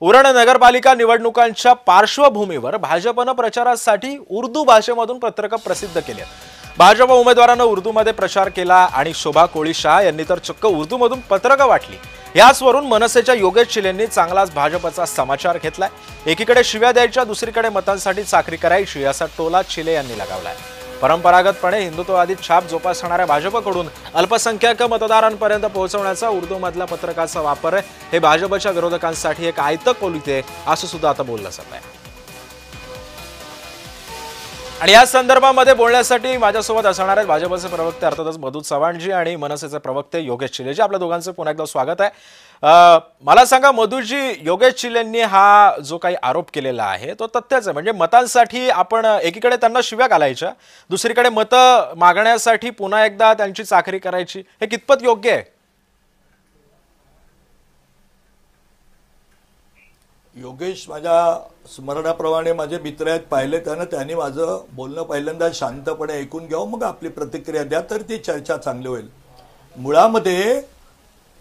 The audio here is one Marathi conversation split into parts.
उरण नगरपालिका निवडणुकांच्या पार्श्वभूमीवर भाजपनं प्रचारासाठी उर्दू भाषेमधून पत्रकं प्रसिद्ध केली आहेत। भाजप उमेदवारांना उर्दूमध्ये प्रचार केला आणि शोभा कोळी शाह यांनी तर चक्क उर्दूमधून पत्रकं वाटली। याचवरून मनसेच्या योगेश चिलेंनी चांगलाच भाजपचा समाचार घेतलाय। एकीकडे शिव्या द्यायच्या, दुसरीकडे मतांसाठी चाकरी करायची असा टोला चिले यांनी लगावलाय। परंपरागतपणे हिंदुत्ववादी छाप जोपासणाऱ्या भाजपकडून अल्पसंख्याक मतदारांपर्यंत पोहोचवण्याचा उर्दूमधल्या पत्रकाचा वापर आहे। हे भाजपच्या विरोधकांसाठी एक आयतं कोलिते असं सुद्धा आता बोललं जात आहे। आणि या संदर्भामध्ये बोलण्यासाठी माझ्यासोबत असणार आहेत भाजपचे प्रवक्ते अर्थातच मधु चव्हाणजी आणि मनसेचे प्रवक्ते योगेश चिलेजी। आपल्या दोघांचं पुन्हा एकदा स्वागत आहे। मला सांगा मधुजी, योगेश चिलेंनी हा जो काही आरोप केलेला आहे तो तथ्याचा, म्हणजे मतांसाठी आपण एकीकडे त्यांना शिव्या घालायच्या, दुसरीकडे मतं मागण्यासाठी पुन्हा एकदा त्यांची चाकरी करायची, हे कितपत योग्य आहे? योगेश माझ्या स्मरणाप्रमाणे माझे मित्र आहेत, पाहिले त्यानं त्यांनी माझं बोलणं पहिल्यांदा शांतपणे ऐकून घ्यावं, मग आपली प्रतिक्रिया द्या, तर ती चर्चा चांगली होईल। मुळामध्ये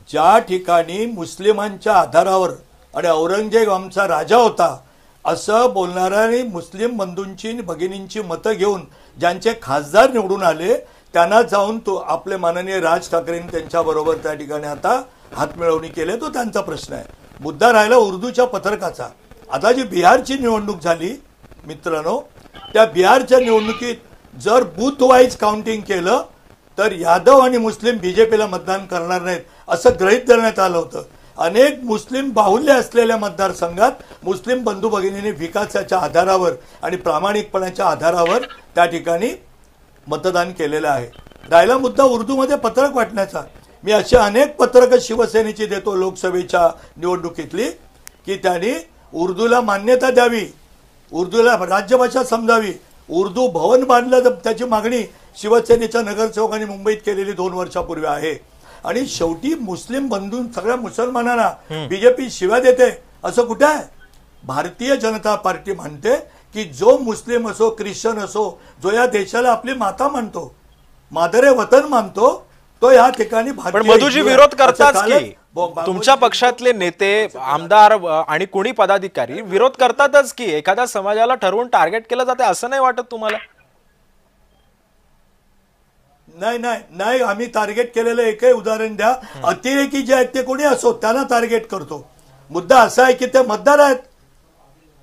ज्या ठिकाणी मुस्लिमांच्या आधारावर आणि औरंगजेब आमचा राजा होता असं बोलणाऱ्या मुस्लिम बंधूंची भगिनींची मतं घेऊन ज्यांचे खासदार निवडून आले त्यांना जाऊन तो आपले माननीय राज ठाकरेंनी त्यांच्याबरोबर त्या ठिकाणी आता हातमिळवणी केली, तो त्यांचा प्रश्न आहे। मुद्दा राहिला उर्दूच्या पत्रकाचा। आता जी बिहारची निवडणूक झाली मित्रांनो, त्या बिहारच्या निवडणुकीत जर बूथ वाईज काउंटिंग केलं तर यादव आणि मुस्लिम बीजेपीला मतदान करणार नाहीत असं गृहीत धरण्यात आलं होतं। अनेक मुस्लिम बाहुल्य असलेल्या मतदारसंघात मुस्लिम बंधू भगिनींनी विकासाच्या आधारावर आणि प्रामाणिकपणाच्या आधारावर त्या ठिकाणी मतदान केलेलं आहे। राहिला मुद्दा उर्दूमध्ये पत्रक वाटण्याचा। मी अशी अनेक पत्रकं शिवसेनेची देतो लोकसभेच्या निवडणुकीतली की त्यांनी उर्दूला मान्यता द्यावी, उर्दूला राज्यभाषा समजावी, उर्दू भवन बांधलं त्याची मागणी शिवसेनेच्या नगरसेवकांनी मुंबईत केलेली 2 वर्षापूर्वी आहे। आणि शेवटी मुस्लिम बंधू सगळ्या मुसलमानांना बीजेपी शिव्या देते असं कुठे आहे? भारतीय जनता पार्टी म्हणते की जो मुस्लिम असो, ख्रिश्चन असो, जो या देशाला आपली माता मानतो, मादरे वतन मानतो, तो या ठिकाणी पण मधुजी विरोध करताच की तुमच्या पक्षातले नेते, आमदार आणि कोणी पदाधिकारी विरोध करतातच की एखाद्या समाजाला ठरवून टार्गेट केलं जाते, असं नाही वाटत तुम्हाला? नाही नाही नाही, आम्ही टार्गेट केलेलं एकही उदाहरण द्या। अतिरेकी जे आहेत ते कोणी असो त्यांना टार्गेट करतो। मुद्दा असा आहे की ते मतदार आहेत,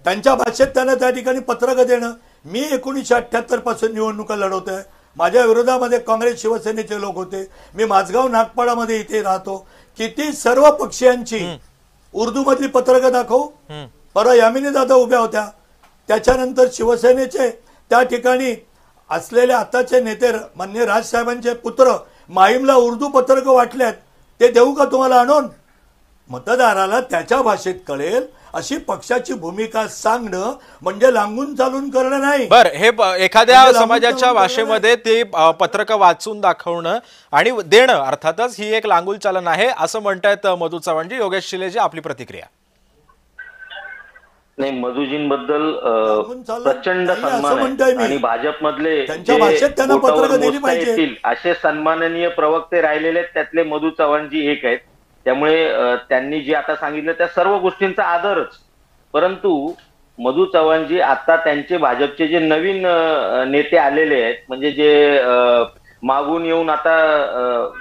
त्यांच्या भाषेत त्यांना त्या ठिकाणी पत्रकं देणं। मी 1978 पासून निवडणुका लढवतोय। माझ्या विरोधामध्ये काँग्रेस शिवसेनेचे लोक होते। मी माझगाव नागपाडामध्ये इथे राहतो। किती सर्व पक्षीयांची उर्दू मधली पत्रकं दाखवू? परवा यामिनी दादा उभ्या होत्या, त्याच्यानंतर शिवसेनेचे त्या ठिकाणी असलेले आताचे नेते माननीय राजसाहेबांचे पुत्र माहीमला उर्दू पत्रकं वाटल्यात, ते देऊ का तुम्हाला आणून? मतदाराला त्याच्या भाषेत कळेल अशी पक्षाची भूमिका सांगणं म्हणजे लांबून चालून करणं नाही। बरं, हे एखाद्या समाजाच्या भाषेमध्ये ते पत्रकं वाचून दाखवणं आणि देणं अर्थातच ही एक लांगुल चालन आहे असं म्हणतायत मधु चव्हाणजी। योगेश चिलेजी, आपली प्रतिक्रिया? नाही, मधुजींबद्दल प्रचंड सन्मान आहे आणि भाजपमधले असे सन्माननीय प्रवक्ते राहिलेले त्यातले मधु चव्हाणजी एक आहेत। त्यामुळे त्यांनी जे आता सांगितलं त्या सर्व गोष्टींचा आदरच। परंतु मधु चव्हाणजी आता त्यांचे भाजपचे जे नवीन नेते आलेले आहेत, म्हणजे जे मागून येऊन आता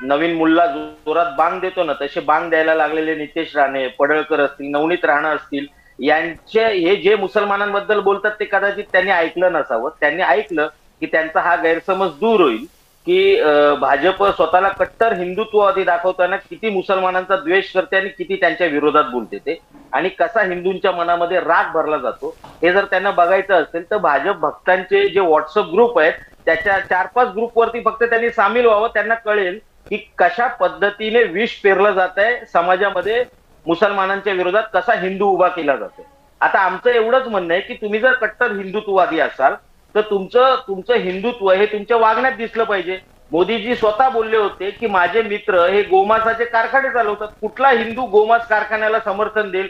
नवीन मुल्ला जोरात बांग देतो ना तसे बांग द्यायला लागलेले नितेश राणे, पडळकर असतील, नवनीत राणा असतील, यांचे हे जे मुसलमानांबद्दल बोलतात ते कदाचित त्यांनी ऐकलं नसावं। त्यांनी ऐकलं की त्यांचा हा गैरसमज दूर होईल की भाजप स्वतःला कट्टर हिंदुत्ववादी दाखवताना किती मुसलमानांचा द्वेष करते आणि किती त्यांच्या विरोधात बोलते ते, आणि कसा हिंदूंच्या मनामध्ये राग भरला जातो हे जर त्यांना बघायचं असेल तर भाजप भक्तांचे जे व्हॉट्सअप ग्रुप आहेत त्याच्या 4-5 ग्रुपवरती फक्त त्यांनी सामील व्हावं। त्यांना कळेल की कशा पद्धतीने विष पेरलं जात आहे समाजामध्ये, मुसलमानांच्या विरोधात कसा हिंदू उभा केला जातो। आता आमचं एवढंच म्हणणं आहे की तुम्ही जर कट्टर हिंदुत्ववादी असाल तर तुमचं हिंदुत्व हे तुमच्या वागण्यात दिसलं पाहिजे। मोदीजी स्वतः बोलले होते की माझे मित्र हे गोमांसाचे कारखाने चालवतात, कुठला हिंदू गोमांस कारखान्याला समर्थन देईल?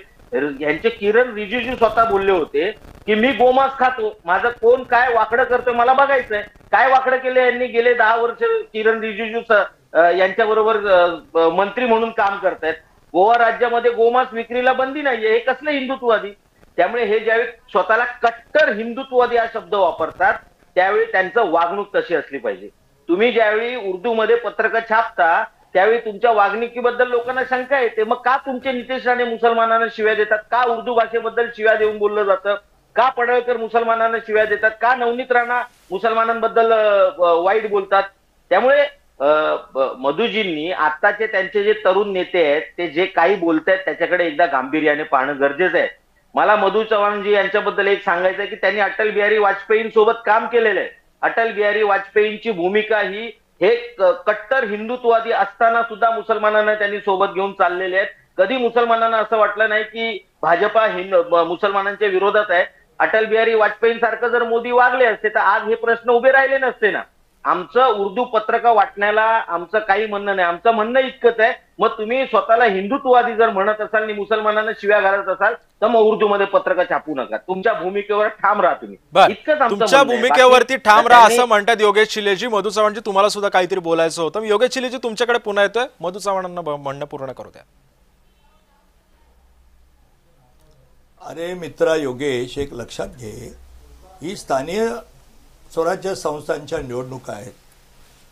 यांचे किरण रिजिजू स्वतः बोलले होते की मी गोमांस खातो, माझं कोण काय वाकडं करतोय मला बघायचंय। काय वाकडं केलं यांनी गेले 10 वर्ष? किरण रिजिजू यांच्याबरोबर मंत्री म्हणून काम करतायत। गोवा राज्यामध्ये गोमांस विक्रीला बंदी नाहीये, हे कसले हिंदुत्ववादी? त्यामुळे हे ज्यावेळी स्वतःला कट्टर हिंदुत्ववादी हा शब्द वापरतात त्यावेळी त्यांचं वागणूक तशी असली पाहिजे. तुम्ही ज्यावेळी उर्दूमध्ये पत्रकं छापता त्यावेळी तुमच्या वागणुकीबद्दल लोकांना शंका येते. मग का तुमचे नितेश राणे मुसलमानांना शिव्या देतात? का उर्दू भाषेबद्दल शिव्या देऊन बोललं जातं? का पडळकर मुसलमानांना शिव्या देतात? का नवनीत राणा मुसलमानांबद्दल वाईट बोलतात? त्यामुळे मधुजींनी आत्ताचे त्यांचे जे तरुण नेते आहेत ते जे काही बोलतायत त्याच्याकडे एकदा गांभीर्याने पाहणं गरजेचं आहे. मला मधु चव्हाणजी यांच्याबद्दल एक सांगायचं आहे की त्यांनी अटल बिहारी वाजपेयींसोबत काम केलेलं आहे. अटल बिहारी वाजपेयींची भूमिका ही हे कट्टर हिंदुत्ववादी असताना सुद्धा मुसलमानांना त्यांनी सोबत घेऊन चाललेले आहेत. कधी मुसलमानांना असं वाटलं नाही की भाजपा मुसलमानांच्या विरोधात आहे. अटल बिहारी वाजपेयींसारखं जर मोदी वागले असते तर आज हे प्रश्न उभे राहिले नसते ना. आमचं उर्दू पत्रका वाटण्याला आमचं काही म्हणणं नाही. आमचं म्हणणं इतकंच आहे, मग तुम्ही स्वतःला हिंदुत्ववादी जर म्हणत असाल आणि मुसलमानांना शिव्या घालत असाल तर मग उर्दूमध्ये पत्रका छापू नका. तुमच्या भूमिकेवर ठाम राहा तुम्ही. इतकंच आमचं तुमच्या म्हणणं आहे. भूमिकेवरती ठाम राहा असं म्हणतात योगेश चिलेजी. मधु चव्हाणजी तुम्हाला सुद्धा काहीतरी बोलायचं होतं. योगेश चिलेजी तुमच्याकडे पुन्हा येतोय. मधु चव्हाणांना म्हणणं पूर्ण करू द्या. अरे मित्रा योगेश, एक लक्षात घे, ही स्थानीय स्वराज्य संस्थांच्या निवडणुका आहेत.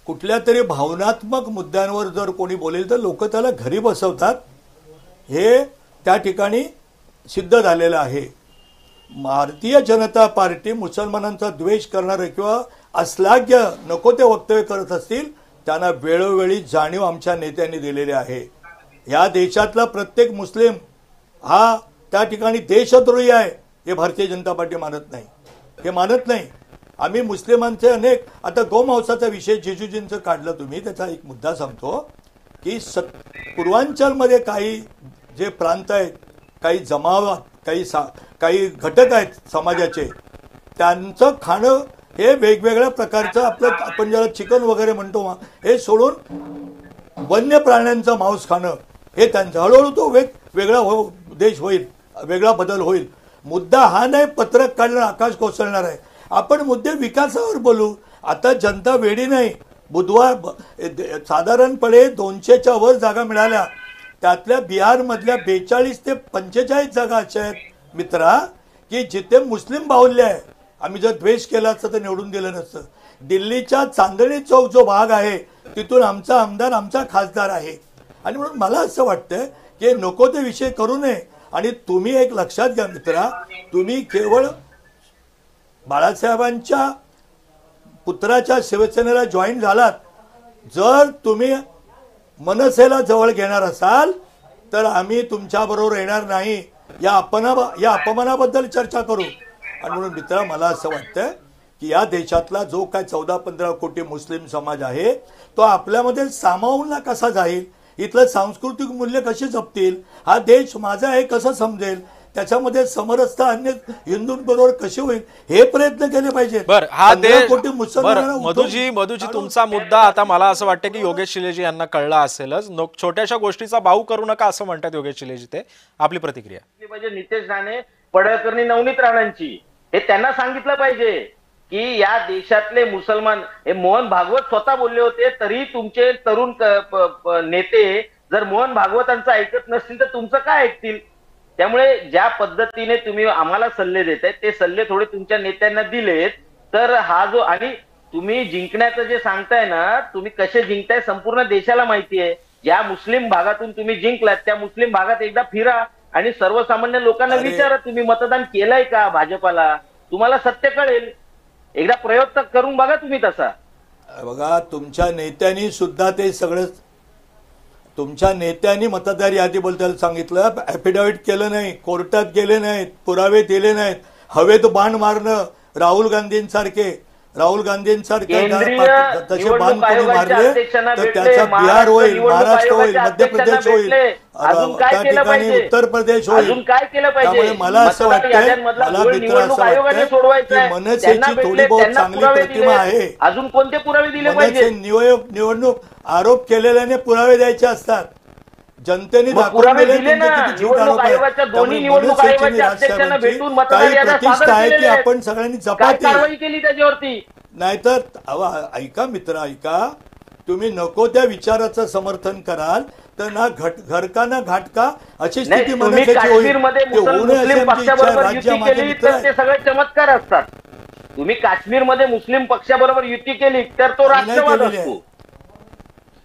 कुठल्या तरी भावनात्मक मुद्द्यांवर जर कोणी बोलेल तर लोक त्याला घरी बसवतात. हे त्या ठिकाणी सिद्ध झालेलं आहे. भारतीय जनता पार्टी मुसलमानांचा द्वेष करणारे किंवा अश्लाघ्य नको ते वक्तव्य करत असतील त्यांना वेळोवेळी जाणीव आमच्या नेत्यांनी दिलेली आहे. या देशातला प्रत्येक मुस्लिम हा त्या ठिकाणी देशद्रोही आहे हे भारतीय जनता पार्टी मानत नाही. हे मानत नाही. आम्ही मुस्लिमांचे अनेक, आता गोमांसाचा विषय जिजूजींचं काढलं तुम्ही, त्याचा एक मुद्दा सांगतो की पूर्वांचलमध्ये काही जे प्रांत आहेत, काही जमावात, काही घटक आहेत समाजाचे, त्यांचं खाणं हे वेगवेगळ्या प्रकारचं आपलं आपण ज्याला चिकन वगैरे म्हणतो हे सोडून वन्य प्राण्यांचं मांस खाणं हे त्यांचं हळूहळू तो वेगळा देश होईल, वेगळा बदल होईल. मुद्दा हा नाही पत्रक काढणार आकाश कोसळणार आहे. आपण मुद्दे विकासावर बोलू. आता जनता वेडी नाही. बुधवार साधारणपणे 200च्या वर जागा मिळाल्या. त्यातल्या बिहारमधल्या 42 ते 45 जागा अशा आहेत मित्रा की जिथे मुस्लिम बाहुल्य आहे. आम्ही जर द्वेष केला असतं तर निवडून दिलं नसतं. दिल्लीच्या चांदणी चौक जो भाग आहे तिथून आमचा आमदार, आमचा खासदार आहे. आणि म्हणून मला असं वाटतं की नको ते विषय करू नये. आणि तुम्ही एक लक्षात घ्या मित्रा, तुम्ही केवळ बाळासाहेबांच्या पुत्राच्या शिवसेनेला जॉईन झालात. जर तुम्ही मनसेला जवळ घेणार असाल तर आम्ही तुमच्या बरोबर येणार नाही. या अपमानाबद्दल चर्चा करू. आणि म्हणून मित्रा मला असं वाटतं की या देशातला जो काय 14-15 कोटी मुस्लिम समाज आहे तो आपल्यामध्ये सामावून कसा जाईल, इथलं सांस्कृतिक मूल्य कशी जपतील, हा देश माझा आहे कसं समजेल, त्याच्यामध्ये समरसता अन्य हिंदूंबरोबर कशी होईल हे प्रयत्न केले पाहिजेत. बरं, हा देश मधुजी तुमचा मुद्दा आता मला असं वाटतं की योगेश चिलेजी यांना कळला असेलच. छोट्याशा गोष्टीचा बाऊ करू नका असं म्हणतात योगेश चिलेजी. ते आपली प्रतिक्रिया पाहिजे. नितेश राणे, पडळकरनी नवनीत राणांची हे त्यांना सांगितलं पाहिजे की या देशातले मुसलमान, हे मोहन भागवत स्वतः बोलले होते, तरी तुमचे तरुण नेते जर मोहन भागवतांचं ऐकत नसतील तर तुमचं काय ऐकतील? त्यामुळे ज्या पद्धतीने तुम्ही आम्हाला सल्ले देताय ते सल्ले थोडे तुमच्या नेत्यांना दिलेत तर हा जो, आणि तुम्ही जिंकण्याचं जे सांगताय ना, तुम्ही कसे जिंकताय संपूर्ण देशाला माहिती आहे. ज्या मुस्लिम भागातून तुम्ही जिंकलात त्या मुस्लिम भागात एकदा फिरा आणि सर्वसामान्य लोकांना विचारा तुम्ही मतदान केलंय का भाजपाला. तुम्हाला सत्य कळेल. एकदा प्रयोग करून बघा तुम्ही तसा. बघा, तुमच्या नेत्यांनी सुद्धा ते सगळं, तुमच्या नेत्यांनी मतदार यादीबद्दल सांगितलं, ॲफिडेव्हिट केलं नाही, कोर्टात गेले नाहीत, पुरावे दिले नाहीत, हवेत बाण मारणं, राहुल गांधींसारखे तसे बाण कोणी मारले तर त्याचा बिहार होईल, महाराष्ट्र होईल, मध्य प्रदेश होईल, त्या ठिकाणी उत्तर प्रदेश होईल. त्यामुळे मला असं वाटतंय, मला मित्र असं वाटतंय की मनसेची थोडी बहुत चांगली प्रतिमा आहे. अजून कोणते पुरावे दिले पाहिजे? निवडणूक आरोप केलेल्याने पुरावे द्यायचे असतात. जनतेने दाखवून दिले किती झूट आरोप आहे. काही प्रतिष्ठा आहे की आपण सगळ्यांनी जपाती केली त्याच्यावरती. नाहीतर ऐका मित्र, ऐका, तुम्ही नको त्या विचाराचं समर्थन कराल फक्त ना घर का ना घाट का अशी नाही, स्थिती तुम्ही मनाची होईल. काश्मीरमध्ये ते होऊ नये अशी मुस्लिम आमची इच्छा आहे. पक्षाबरोबर राज्य युती माझे केली मित्र तर आहेत. ते सगळे चमत्कार असतात. तुम्ही काश्मीरमध्ये मुस्लिम पक्षाबरोबर युती केली तर तो आम्ही नाही राष्ट्रवाद केलेली आहे. असतो.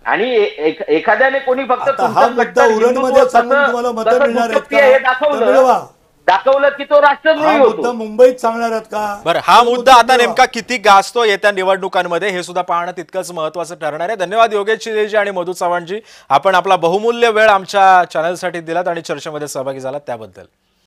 आणि एखाद्याने कोणी फक्त आता हा तुमचं मुद्दा कट्टर उरणमध्ये हिंदुत्व सांगून कसं- तुम्हाला मतं कसं मिळणार आहेत दुटप्पी आहे हे का? दाखवलं की तो हा राष्ट्रद्रोही मुद्दा होतो. मुंबईत सांगणार आहात का? बरं, हा तो मुद्दा आता मिळवा. नेमका किती गाजतो येत्या निवडणुकांमध्ये हे सुद्धा पाहणं तितकंच महत्वाचं ठरणार आहे. धन्यवाद योगेश शिंदेजी आणि मधू चव्हाणजी, आपण आपला बहुमूल्य वेळ आमच्या चॅनलसाठी दिलात आणि चर्चेमध्ये सहभागी झालात त्याबद्दल.